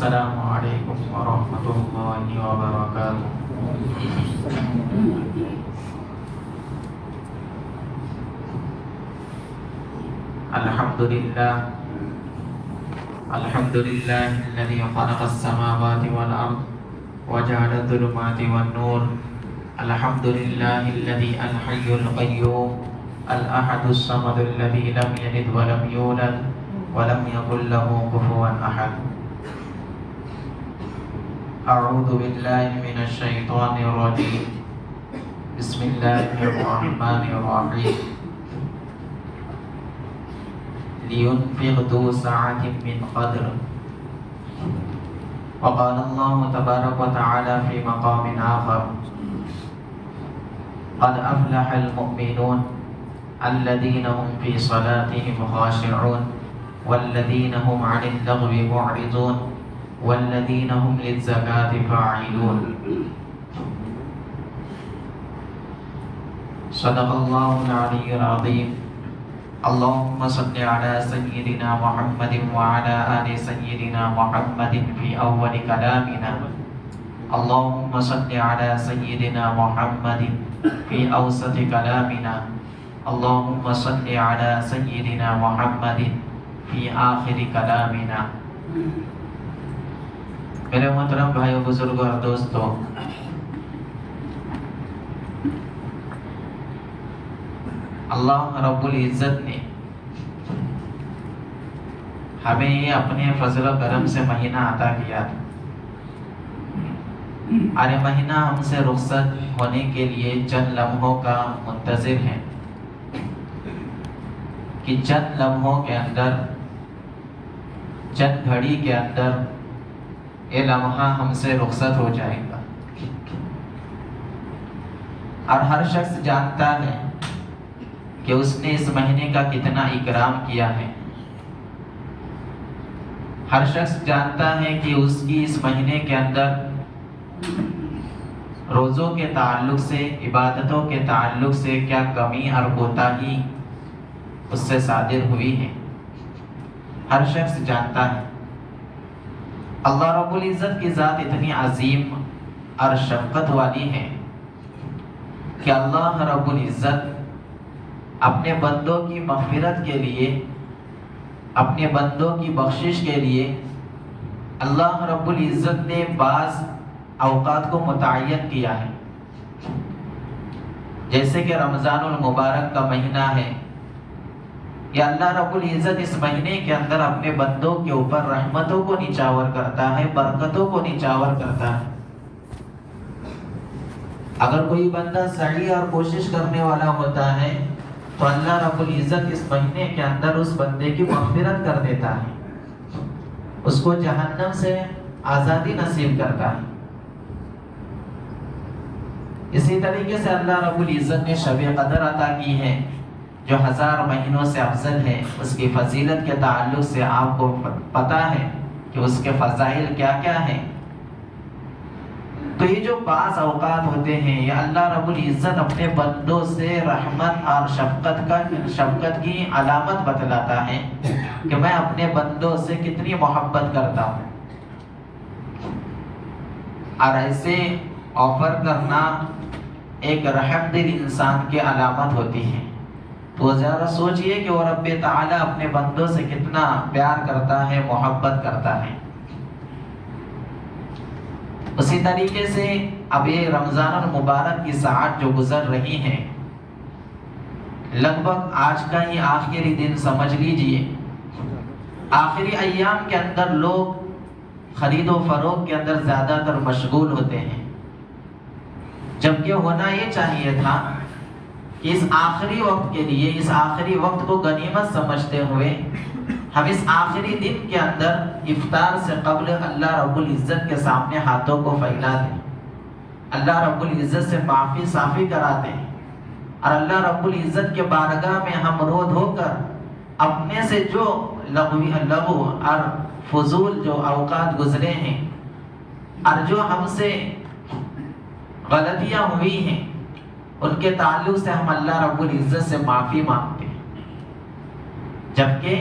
السلام علیکم ورحمۃ اللہ وبرکاتہ۔ الحمد للہ الذی خلق السماوات والارض وجعل الظلمات والنور۔ الحمد للہ الذی الحی القیوم الاحد الصمد الذی لم یلد ولم یولد ولم یکن له کفوا احد۔ اعوذ باللہ من الشیطان الرجیم، بسم اللہ الرحمن الرحیم۔ لينفق ذو سعة من قدر۔ وقال الله تبارك وتعالى في مقام آخر: قد أفلح المؤمنون الذين هم في صلاتهم خاشعون والذين هم عن اللغو معرضون والذين هم للزكاة فاعلون۔ صدق الله العلي العظيم۔ اللهم صل على سيدنا محمد وعلى آل سيدنا محمد في أول كلامنا۔ اللهم صل على سيدنا محمد في أوسط كلامنا۔ اللهم صل على سيدنا محمد في آخر كلامنا۔ میرے محترم بھائیو، بزرگوں اور دوستوں، اللہ رب العزت نے ہمیں یہ اپنے فضل و کرم سے مہینہ عطا کیا تھا، اور یہ مہینہ ہم سے رخصت ہونے کے لیے چند لمحوں کا منتظر ہے کہ چند لمحوں کے اندر، چند گھڑی کے اندر یہ لمحہ ہم سے رخصت ہو جائے گا۔ اور ہر شخص جانتا ہے کہ اس نے اس مہینے کا کتنا اکرام کیا ہے۔ ہر شخص جانتا ہے کہ اس کی اس مہینے کے اندر روزوں کے تعلق سے، عبادتوں کے تعلق سے کیا کمی اور کوتاہی اس سے صادر ہوئی ہے۔ ہر شخص جانتا ہے۔ اللہ رب العزت کی ذات اتنی عظیم اور شفقت والی ہے کہ اللہ رب العزت اپنے بندوں کی مغفرت کے لیے، اپنے بندوں کی بخشش کے لیے اللہ رب العزت نے بعض اوقات کو متعین کیا ہے۔ جیسے کہ رمضان المبارک کا مہینہ ہے، یا اللہ رب العزت اس مہینے کے اندر اپنے بندوں کے اوپر رحمتوں کو نچاور کرتا ہے، برکتوں کو نچاور کرتا ہے۔ اگر کوئی بندہ سعی اور کوشش کرنے والا ہوتا ہے تو اللہ رب العزت اس مہینے کے اندر اس بندے کی مغفرت کر دیتا ہے، اس کو جہنم سے آزادی نصیب کرتا ہے۔ اسی طریقے سے اللہ رب العزت نے شب قدر عطا کی ہے، جو 1000 مہینوں سے افضل ہے۔ اس کی فضیلت کے تعلق سے آپ کو پتہ ہے کہ اس کے فضائل کیا کیا ہیں۔ تو یہ جو بعض اوقات ہوتے ہیں، یہ اللہ رب العزت اپنے بندوں سے رحمت اور شفقت کی علامت بتلاتا ہے کہ میں اپنے بندوں سے کتنی محبت کرتا ہوں۔ اور ایسے آفر کرنا ایک رحم دل انسان کی علامت ہوتی ہے۔ تو ذرا سوچئے کہ وہ رب تعالیٰ اپنے بندوں سے کتنا پیار کرتا ہے، محبت کرتا ہے۔ اسی طریقے سے اب یہ رمضان المبارک کی ساعت جو گزر رہی ہیں، لگ بھگ آج کا ہی آخری دن سمجھ لیجئے۔ آخری ایام کے اندر لوگ خرید و فروخت کے اندر زیادہ تر مشغول ہوتے ہیں، جبکہ ہونا یہ چاہیے تھا کہ اس آخری وقت کے لیے، اس آخری وقت کو غنیمت سمجھتے ہوئے ہم اس آخری دن کے اندر افطار سے قبل اللہ رب العزت کے سامنے ہاتھوں کو پھیلا دیں، اللہ رب العزت سے معافی صافی کرا دیں، اور اللہ رب العزت کے بارگاہ میں ہم رو دھو کر اپنے سے جو لغو اور فضول جو اوقات گزرے ہیں اور جو ہم سے غلطیاں ہوئی ہیں، ان کے تعلق سے ہم اللہ رب العزت سے معافی مانگتے ہیں۔ جبکہ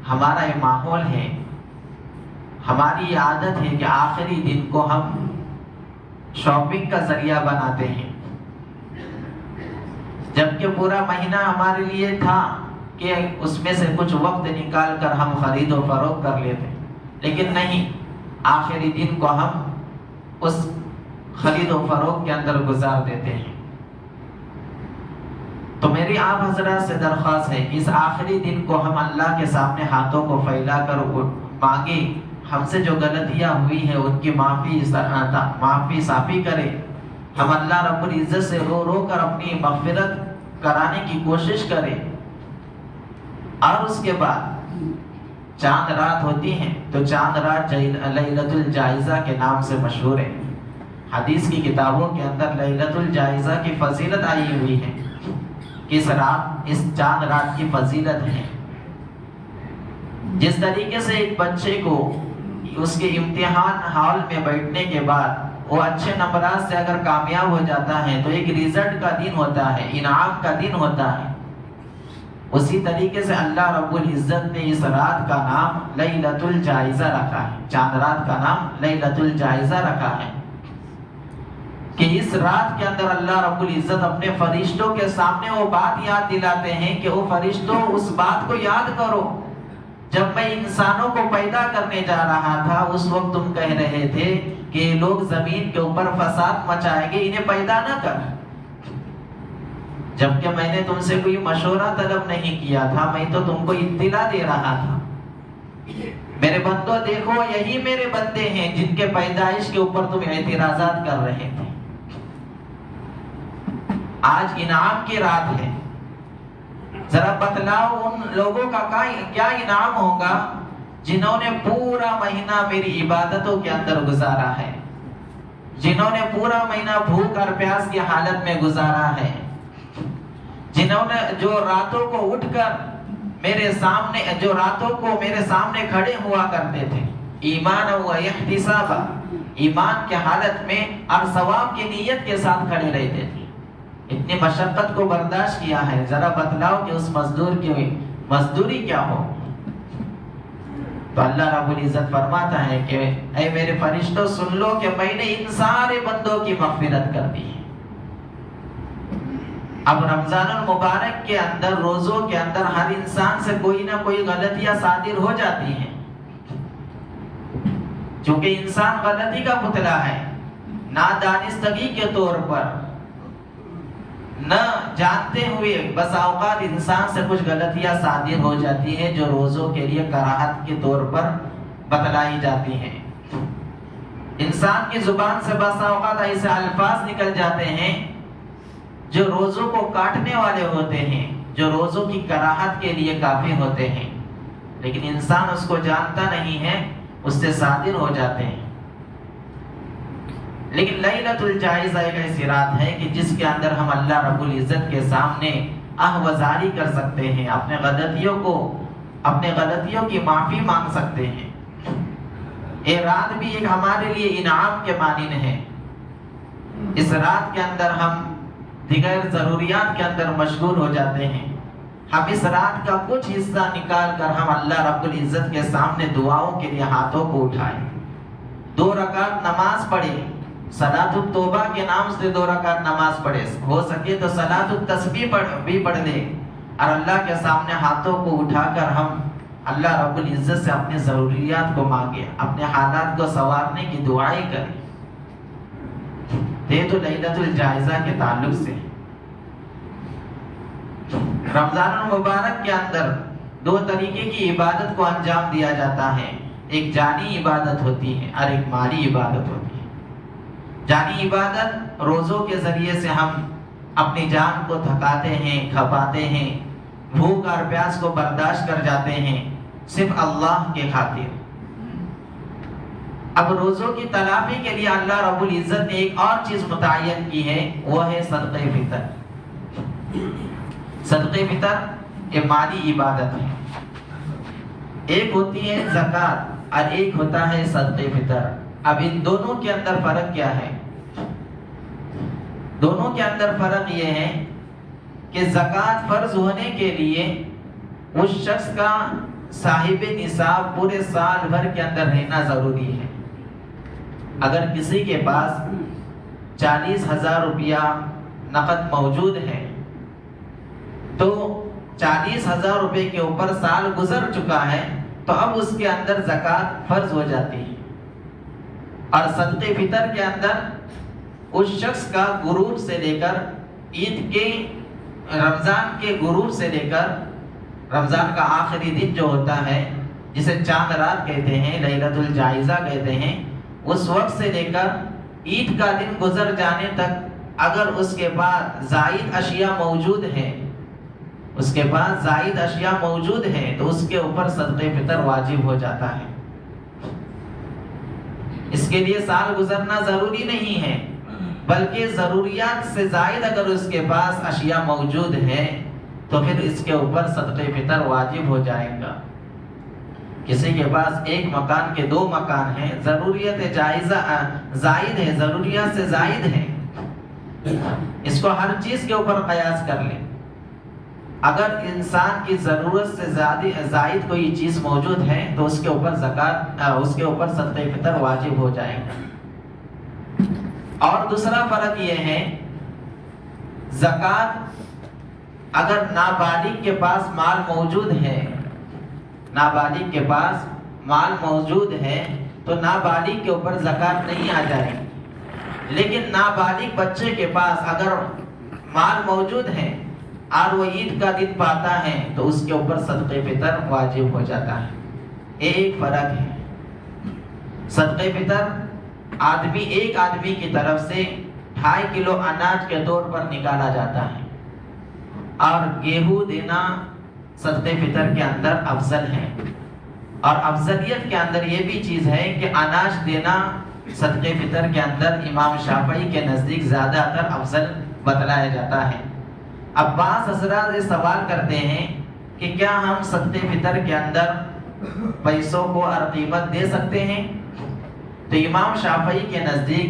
ہمارا یہ ماحول ہے، ہماری یہ عادت ہے کہ آخری دن کو ہم شاپنگ کا ذریعہ بناتے ہیں، جبکہ پورا مہینہ ہمارے لیے تھا کہ اس میں سے کچھ وقت نکال کر ہم خرید و فروخت کر لیتے، لیکن نہیں، آخری دن کو ہم اس خرید و فروخت کے اندر گزار دیتے ہیں۔ تو میری آپ حضرات سے درخواست ہے کہ اس آخری دن کو ہم اللہ کے سامنے ہاتھوں کو پھیلا کر مانگے، ہم سے جو غلطیاں ہوئی ہیں ان کی معافی صافی کرے، ہم اللہ رب العزت سے رو رو کر اپنی مغفرت کرانے کی کوشش کریں، اور اس کے بعد چاند رات ہوتی ہیں تو چاند رات لیلۃ الجائزہ کے نام سے مشہور ہے۔ حدیث کی کتابوں کے اندر لیلۃ الجائزہ کی فضیلت آئی ہوئی ہے، اس چاند رات کی فضیلت ہے۔ جس طریقے سے ایک بچے کو اس کے امتحان ہال میں بیٹھنے کے بعد وہ اچھے نمبرات سے اگر کامیاب ہو جاتا ہے تو ایک رزلٹ کا دن ہوتا ہے، انعام کا دن ہوتا ہے، اسی طریقے سے اللہ رب العزت نے اس رات کا نام لیلۃ الجائزہ رکھا ہے، چاند رات کا نام لیلۃ الجائزہ رکھا ہے کہ اس رات کے اندر اللہ رب العزت اپنے فرشتوں کے سامنے وہ بات یاد دلاتے ہیں کہ وہ فرشتوں اس بات کو یاد کرو، جب میں انسانوں کو پیدا کرنے جا رہا تھا اس وقت تم کہہ رہے تھے کہ یہ لوگ زمین کے اوپر فساد مچائیں گے، انہیں پیدا نہ کر، جبکہ میں نے تم سے کوئی مشورہ طلب نہیں کیا تھا، میں تو تم کو اطلاع دے رہا تھا۔ میرے بندوں دیکھو، یہی میرے بندے ہیں جن کے پیدائش کے اوپر تم اعتراضات کر رہے تھے۔ آج انعام کی رات ہے، ذرا بتلاؤ ان لوگوں کا کیا انعام ہوگا جنہوں نے پورا مہینہ میری عبادتوں کے اندر گزارا ہے، جنہوں نے پورا مہینہ بھوک اور پیاس کی حالت میں گزارا ہے، جنہوں نے جو راتوں کو اٹھ کر میرے سامنے کھڑے ہوا کرتے تھے ایمان و احتسابا، ایمان کے حالت میں اور ثواب کی نیت کے ساتھ کھڑے رہتے تھے، اتنی مشقت کو برداشت کیا ہے، ذرا بتلاؤ کہ اس مزدور کی مزدوری کیا ہو۔ تو اللہ رب العزت فرماتا ہے کہ اے میرے فرشتوں سن لو کہ میں نے ان سارے بندوں کی مغفرت کر دی ہے۔ اب رمضان المبارک کے اندر، روزوں کے اندر ہر انسان سے کوئی نہ کوئی غلطیاں صادر ہو جاتی ہیں، چونکہ انسان غلطی کا پتلا ہے، نادانستگی کے طور پر، نہ جانتے ہوئے بس اوقات انسان سے کچھ غلطیاں صادر ہو جاتی ہیں جو روزوں کے لیے کراہت کے طور پر بتلائی جاتی ہیں۔ انسان کی زبان سے بس اوقات ایسے الفاظ نکل جاتے ہیں جو روزوں کو کاٹنے والے ہوتے ہیں، جو روزوں کی کراہت کے لیے کافی ہوتے ہیں، لیکن انسان اس کو جانتا نہیں ہے، اس سے صادر ہو جاتے ہیں۔ لیکن لیلۃ الجائزہ ایک ایسی رات ہے کہ جس کے اندر ہم اللہ رب العزت کے سامنے آہوازاری کر سکتے ہیں، اپنے غلطیوں کی معافی مانگ سکتے ہیں۔ یہ رات بھی ایک ہمارے لیے انعام کے مانند ہے۔ اس رات کے اندر ہم دیگر ضروریات کے اندر مشغول ہو جاتے ہیں، ہم اس رات کا کچھ حصہ نکال کر ہم اللہ رب العزت کے سامنے دعاؤں کے لیے ہاتھوں کو اٹھائیں، 2 رکعت نماز پڑھیں، صلاۃ التوبہ کے نام سے 2 رکعت نماز پڑھے، ہو سکے تو صلاۃ التسبیح بھی پڑھ لے، اور اللہ کے سامنے ہاتھوں کو اٹھا کر ہم اللہ رب العزت سے اپنے ضروریات کو مانگے، اپنے حالات کو سنوارنے کی دعائیں کریں۔ یہ تو لیلۃ الجائزہ کے تعلق سے۔ رمضان المبارک کے اندر 2 طریقے کی عبادت کو انجام دیا جاتا ہے، ایک جانی عبادت ہوتی ہے اور ایک مالی عبادت ہوتی ہے۔ جانی عبادت روزوں کے ذریعے سے ہم اپنی جان کو تھکاتے ہیں، کھپاتے ہیں، بھوک اور پیاس کو برداشت کر جاتے ہیں صرف اللہ کے خاطر۔ اب روزوں کی تلافی کے لیے اللہ رب العزت نے ایک اور چیز متعین کی ہے، وہ ہے صدقہ فطر۔ صدقہ فطر یہ مالی عبادت ہے، ایک ہوتی ہے زکوٰۃ اور ایک ہوتا ہے صدقہ فطر۔ اب ان دونوں کے اندر فرق کیا ہے؟ دونوں کے اندر فرق یہ ہے کہ زکوٰۃ فرض ہونے کے لیے اس شخص کا صاحب نصاب پورے سال بھر کے اندر رہنا ضروری ہے۔ اگر کسی کے پاس 40,000 روپیہ نقد موجود ہے تو 40,000 روپے کے اوپر سال گزر چکا ہے تو اب اس کے اندر زکوٰۃ فرض ہو جاتی ہے۔ اور صدقہ فطر کے اندر اس شخص کا غروب سے لے کر عید کے رمضان کے غروب سے لے کر رمضان کا آخری دن جو ہوتا ہے جسے چاند رات کہتے ہیں، لیلۃ الجائزہ کہتے ہیں، اس وقت سے لے کر عید کا دن گزر جانے تک اگر اس کے بعد زائد اشیاء موجود ہیں تو اس کے اوپر صدقہ فطر واجب ہو جاتا ہے۔ اس کے لیے سال گزرنا ضروری نہیں ہے، بلکہ ضروریات سے زائد اگر اس کے پاس اشیاء موجود ہیں تو پھر اس کے اوپر صدقہ فطر واجب ہو جائے گا۔ کسی کے پاس ایک مکان کے 2 مکان ہیں، ضروریت جائزہ زائد ہے، ضروریات سے زائد ہے، اس کو ہر چیز کے اوپر قیاس کر لیں۔ اگر انسان کی ضرورت سے زائد کوئی چیز موجود ہے تو اس کے اوپر صدقہ فطر واجب ہو جائے گا۔ اور دوسرا فرق یہ ہے، زکوٰۃ اگر نابالغ کے پاس مال موجود ہے تو نابالغ کے اوپر زکوٰۃ نہیں آ جائے گی، لیکن نابالغ بچے کے پاس اگر مال موجود ہے اور وہ عید کا دن پاتا ہے تو اس کے اوپر صدقہ فطر واجب ہو جاتا ہے۔ ایک فرق ہے، صدقہ فطر ایک آدمی کی طرف سے 2.5 کلو اناج کے طور پر نکالا جاتا ہے، اور گیہوں دینا صدقہ فطر کے اندر افضل ہے۔ اور افضلیت کے اندر یہ بھی چیز ہے کہ اناج دینا صدقہ فطر کے اندر امام شافعی کے نزدیک زیادہ تر افضل بتلایا جاتا ہے۔ اب بعض حضرات یہ سوال کرتے ہیں کہ کیا ہم صدقہ فطر کے اندر پیسوں کو اور قیمت دے سکتے ہیں؟ تو امام شافعی کے نزدیک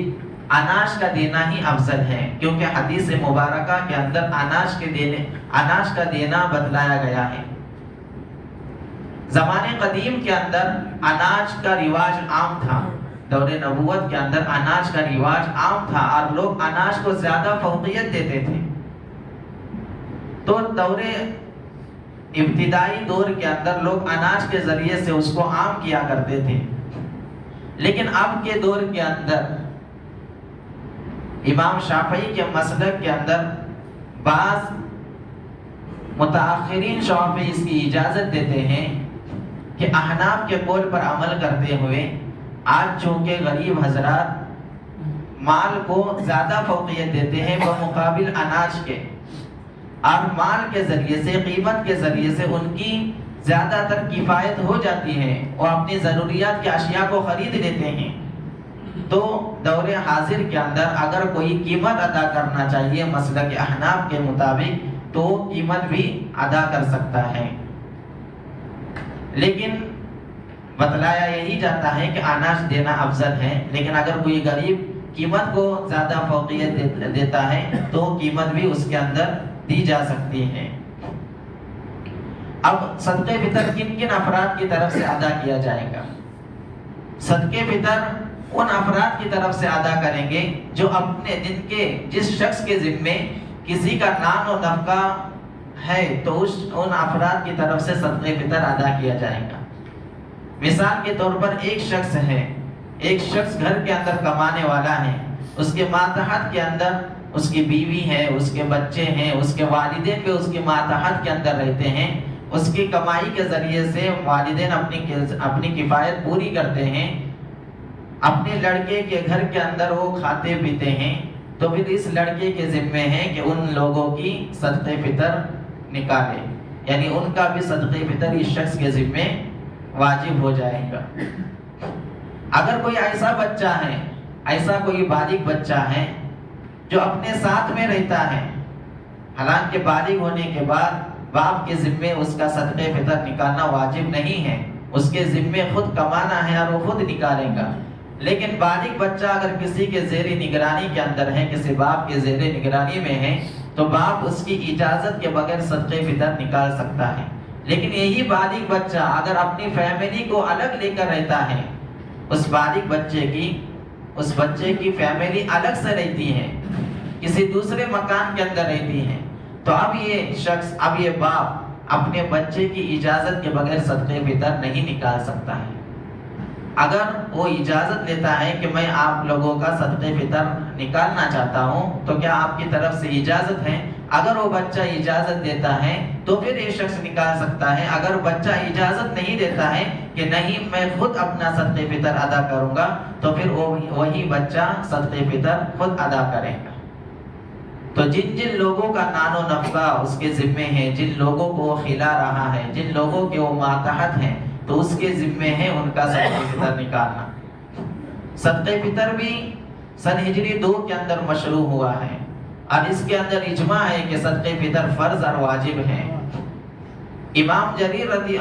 اناج کا دینا ہی افضل ہے، کیونکہ حدیث مبارکہ کے اندر اناج کا دینا بتلایا گیا ہے۔ زمانے قدیم کے اندر اناج کا رواج عام تھا، دور نبوت کے اندر اناج کا رواج عام تھا اور لوگ اناج کو زیادہ فوقیت دیتے تھے۔ تو ابتدائی دور کے اندر لوگ اناج کے ذریعے سے اس کو عام کیا کرتے تھے، لیکن اب کے دور کے اندر امام شافعی کے مسلک کے اندر بعض متاخرین شافعی اس کی اجازت دیتے ہیں کہ احناف کے قول پر عمل کرتے ہوئے آج چونکہ غریب حضرات مال کو زیادہ فوقیت دیتے ہیں بمقابل اناج کے، اور مال کے ذریعے سے، قیمت کے ذریعے سے ان کی زیادہ تر کفایت ہو جاتی ہے، وہ اپنی ضروریات کی اشیاء کو خرید لیتے ہیں، تو دور حاضر کے اندر اگر کوئی قیمت ادا کرنا چاہیے مسلک احناف کے مطابق تو قیمت بھی ادا کر سکتا ہے۔ لیکن بتلایا یہی جاتا ہے کہ اناج دینا افضل ہے، لیکن اگر کوئی غریب قیمت کو زیادہ فوقیت دیتا ہے تو قیمت بھی اس کے اندر دی جا سکتی ہے۔ اب صدقہ فطر کن کن افراد کی طرف سے ادا کیا جائے گا؟ صدقہ فطر ان افراد کی طرف سے ادا کریں گے جو اپنے جس شخص کے ذمے کسی کا نان و نفقہ ہے تو ان افراد کی طرف سے صدقہ فطر ادا کیا جائے گا۔ مثال کے طور پر ایک شخص گھر کے اندر کمانے والا ہے، اس کے ماتحت کے اندر اس کی بیوی ہے، اس کے بچے ہیں، اس کے والدین بھی اس کے ماتحت کے اندر رہتے ہیں، اس کی کمائی کے ذریعے سے والدین اپنی کفایت پوری کرتے ہیں، اپنے لڑکے کے گھر کے اندر وہ کھاتے پیتے ہیں، تو پھر اس لڑکے کے ذمے ہے کہ ان لوگوں کی صدقہ فطر نکالے، یعنی ان کا بھی صدقہ فطر اس شخص کے ذمے واجب ہو جائے گا۔ اگر کوئی ایسا کوئی بالغ بچہ ہے جو اپنے ساتھ میں رہتا ہے، حالانکہ بالغ ہونے کے بعد باپ کے ذمے اس کا صدقہ فطر نکالنا واجب نہیں ہے، اس کے ذمے خود کمانا ہے اور وہ خود نکالے گا، لیکن بالغ بچہ اگر کسی کے زیر نگرانی کے اندر ہے، کسی باپ کے زیر نگرانی میں ہے، تو باپ اس کی اجازت کے بغیر صدقہ فطر نکال سکتا ہے، لیکن یہی بالغ بچہ اگر اپنی فیملی کو الگ لے کر رہتا ہے، اس بالغ بچے کی فیملی الگ سے رہتی ہے، کسی دوسرے مکان کے اندر رہتی ہے، تو اب یہ باپ اپنے بچے کی اجازت کے بغیر صدقے فطر نہیں نکال سکتا ہے۔ اگر وہ اجازت لیتا ہے کہ میں آپ لوگوں کا صدقے فطر نکالنا چاہتا ہوں تو کیا آپ کی طرف سے اجازت ہے؟ اگر وہ بچہ اجازت دیتا ہے تو پھر یہ شخص نکال سکتا ہے۔ اگر بچہ اجازت نہیں دیتا ہے کہ نہیں میں خود اپنا صدقے فطر ادا کروں گا، تو پھر وہی بچہ صدقے فطر خود ادا کرے گا۔ تو جن لوگوں کا نان و نفقہ اس کے ذمے ہے، جن لوگوں کو وہ کھلا رہا ہے، جن لوگوں کے وہ ماتحت ہیں، تو اس کے ذمے ہے ان کا صدقہ فطر نکالنا۔ صدقہ فطر بھی سن ہجری 2 کے اندر مشروع ہوا ہے، اور اس کے اندر اجماع ہے کہ صدقہ فطر فرض اور واجب ہے۔ امام جریر رضی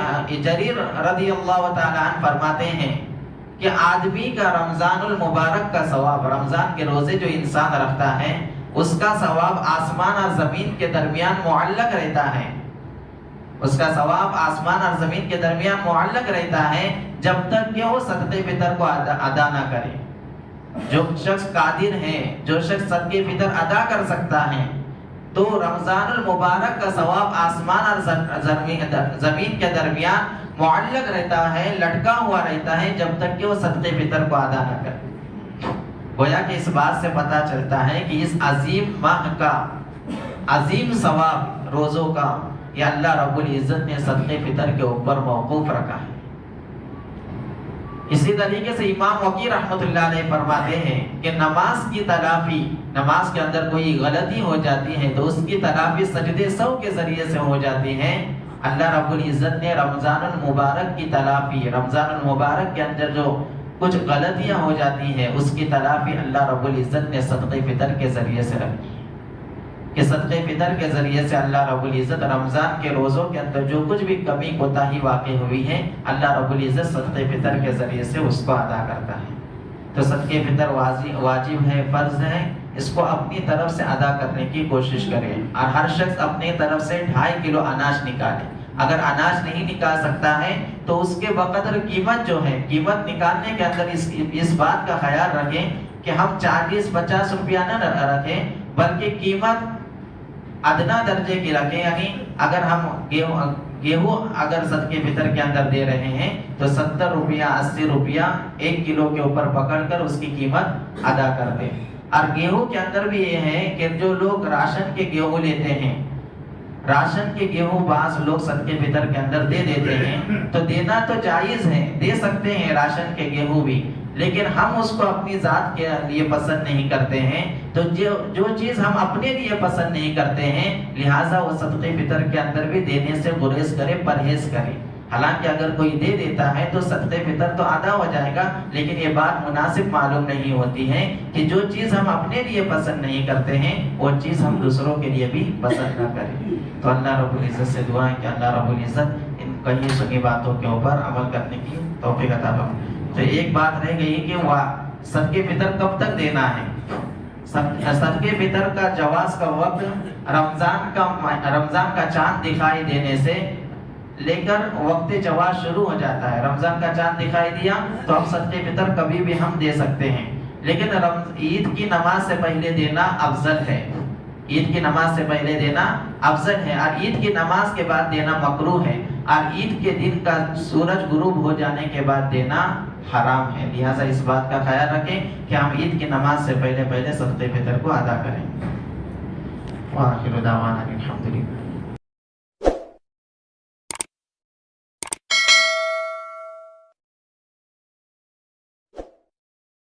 اللہ تعالی عنہ فرماتے ہیں کہ آدمی کا رمضان المبارک کا ثواب، رمضان کے روزے جو انسان رکھتا ہے اس کا ثواب آسمان اور زمین کے درمیان معلق رہتا ہے، اس کا ثواب آسمان اور زمین کے درمیان معلق رہتا ہے جب تک کہ وہ صدقے فطر کو ادا نہ کرے۔ جو شخص قادر ہے، جو شخص صدقے فطر ادا کر سکتا ہے، تو رمضان المبارک کا ثواب آسمان اور زمین کے درمیان معلق رہتا ہے، لٹکا ہوا رہتا ہے جب تک کہ وہ صدقے فطر کو ادا نہ کرے۔ گویا کہ اس بات سے پتہ چلتا ہے کہ اس عظیم ماہ کا عظیم ثواب روزوں کا یہ اللہ رب العزت نے صدقے فطر کے اوپر موقوف رکھا ہے۔ اسی طریقے سے امام وقی رحمۃ اللہ علیہ فرماتے ہیں کہ نماز کی تلافی، نماز کے اندر کوئی غلطی ہو جاتی ہے تو اس کی تلافی سجدے سہو کے ذریعے سے ہو جاتی ہے۔ اللہ رب العزت نے رمضان المبارک کی تلافی، رمضان المبارک کے اندر جو کچھ غلطیاں ہو جاتی ہیں اس کی تلافی اللہ رب العزت نے صدقے فطر کے ذریعے سے رکھی کہ صدقے فطر کے ذریعے سے اللہ رب العزت رمضان کے روزوں کے اندر جو کچھ بھی کمی کوتاہی واقع ہوئی ہے اللہ رب العزت صدقے فطر کے ذریعے سے اس کو ادا کرتا ہے۔ تو صدقے فطر واجب ہے، فرض ہے، اس کو اپنی طرف سے ادا کرنے کی کوشش کریں، اور ہر شخص اپنی طرف سے 2.5 کلو اناج نکالے۔ اگر اناج نہیں نکال سکتا ہے تو اس کے بقدر قیمت جو ہے، قیمت نکالنے کے اندر اس بات کا خیال رکھیں کہ ہم 40-50 روپیہ نہ رکھیں، بلکہ قیمت ادنا درجے کی رکھیں۔ یعنی اگر ہم گیہوں اگر صدقے فطر کے اندر دے رہے ہیں تو 70 روپیہ 80 روپیہ 1 کلو کے اوپر پکڑ کر اس کی قیمت ادا کر دیں۔ اور گیہوں کے اندر بھی یہ ہے کہ جو لوگ راشن کے گیہوں لیتے ہیں، راشن کے گیہوں بعض لوگ صدقے فطر کے اندر دے دیتے ہیں، تو دینا تو جائز ہے، دے سکتے ہیں راشن کے گیہوں بھی، لیکن ہم اس کو اپنی ذات کے لیے پسند نہیں کرتے ہیں۔ تو جو چیز ہم اپنے لیے پسند نہیں کرتے ہیں لہٰذا وہ صدقے فطر کے اندر بھی دینے سے گریز کرے، پرہیز کرے۔ حالانکہ اگر کوئی دے دیتا ہے تو صدقے فطر تو ادا ہو جائے گا، لیکن یہ بات مناسب معلوم نہیں ہوتی ہے کہ جو چیز ہم اپنے لیے پسند نہیں کرتے ہیں وہ چیز ہم دوسروں کے لیے بھی پسند نہ کریں۔ تو اللہ رب العزت سے دعا ہے کہ اللہ رب العزت ان کہیں سنی باتوں کے اوپر عمل کرنے کی توفیق عطا فرمائے۔ تو ایک بات رہ گئی کہ وہ صدقے فطر کب تک دینا ہے۔ صدقے فطر کا جواز کا وقت رمضان کا چاند دکھائی دینے سے لے کر وقت جواز شروع ہو جاتا ہے۔ رمضان کا چاند دکھائی دیا تو اب صدقے فطر کبھی بھی ہم دے سکتے ہیں، لیکن عید کی نماز سے پہلے دینا افضل ہے۔ عید کی نماز سے پہلے دینا افضل ہے، اور عید کی نماز کے بعد دینا مکروہ ہے، اور عید کے دن کا سورج غروب ہو جانے کے بعد دینا حرام ہے۔ لہٰذا اس بات کا خیال رکھیں کہ ہم عید کی نماز سے پہلے صدقے فطر کو ادا کریں۔ وآخر دعوانا الحمدللہ۔